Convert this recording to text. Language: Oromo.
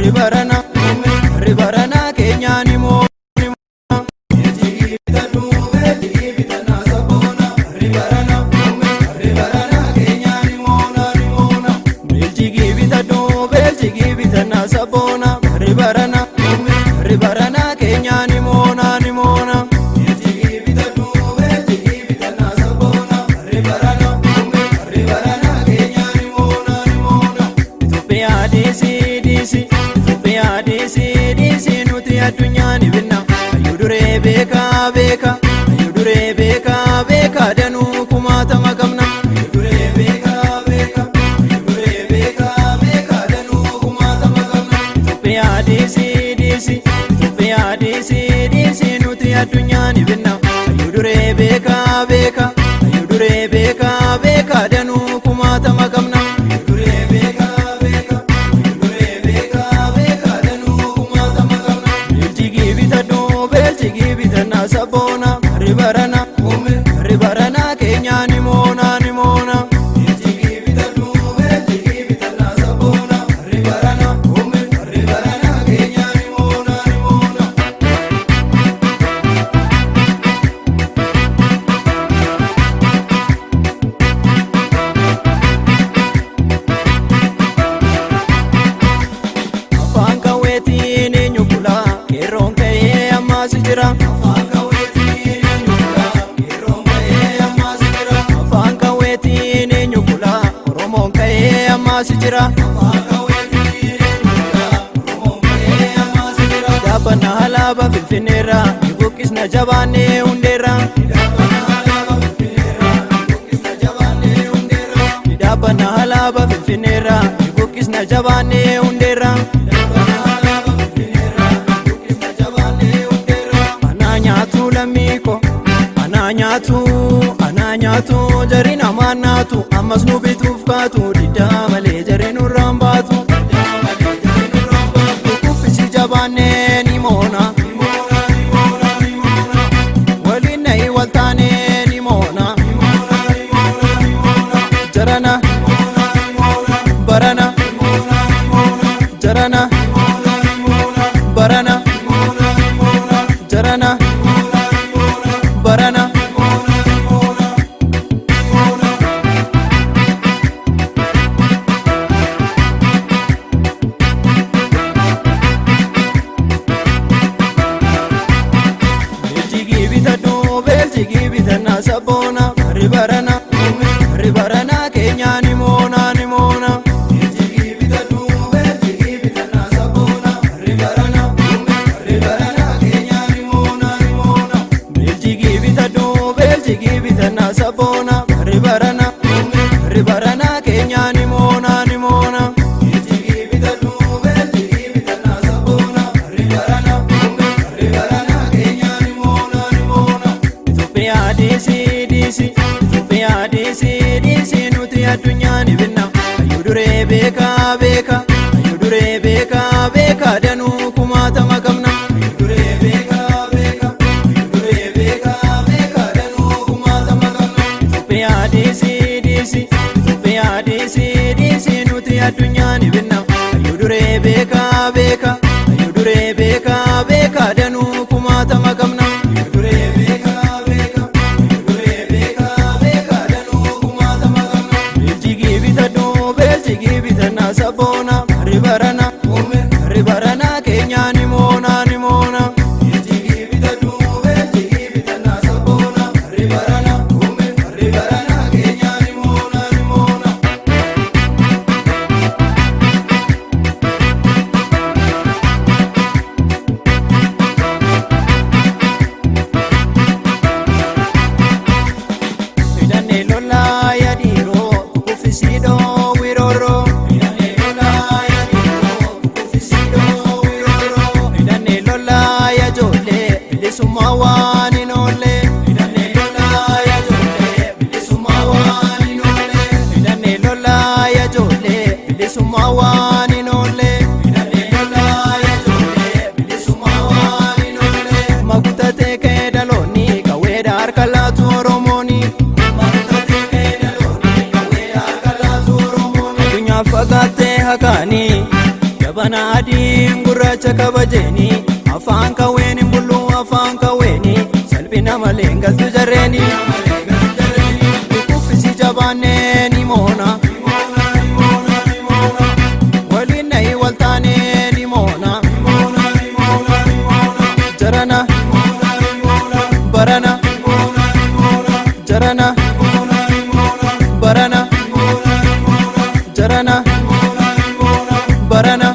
ribarana ribarana kenyani mo sabona ribarana ribarana kenyani mona ni mona yetigi bitadu yetigi bitana sabona ribarana ribarana kenyani mona ni mona Ethiopia disi nuti adunyani binna ayudure beka beka ayudure beka beka danu kumata makamna ayudure beka beka ayudure beka beka danu kumata makamna disi nuti adunyani binna ayudure beka beka ayudure beka beka danu kumata makamna ayudure beka beka ayudure beka beka danu kumata makamna beltigi bitana sabona ribarana ribarana kenyani mona ni mona beltigi bitana sabona ribarana ribarana kenyani mona ni mona afanga weti ne nyukula keronke amasijira afanga weti ne nyukula keronke amasijira afanga weti ne nyukula romonke amasijira afanga weti ne nyukula romonke amasijira dabana halaba filfinera ibukisna jabane undera dabana halaba filfinera ibukisna jabane undera dabana halaba filfinera ibukisna jabane undera ananyatu jarina manatu ammas nu bituuf kaatu diddaa malee jarinu rambaatu kuffisi jabaannee ni moona waliin na'i waltaanee ni moona jarana barana jarana barana jarana barana beltigi bitana sabona ribarana ribarana kenyani mona ni mona beltigi bitana sabona ribarana ribarana kenyani mona ni mona beltigi bitana sabona ribarana ribarana kenyani mona ni mona beltigi bitana sabona ribarana ribarana kenyani mona ni mona disi nuti adunyani binna ayudure beka beka ayudure beka beka danu kumata makamna ayudure beka beka ayudure beka beka danu kumata makamna Ethiopia disi nuti adunyani binna ayudure beka beka ayudure beka beka danu kumata makamna ayudure beka beka ayudure beka beka danu kumata makamna beltigi bitana sabona ribarana Qabana adiin gurraacha kabajeeni afaan kawweeni buluu afaan kawweeni salphina malee hin galtu jarreeni. Kuffisi jabaannee ni moona waliin na'i waltaanee ni moona jarana barana jarana barana jarana barana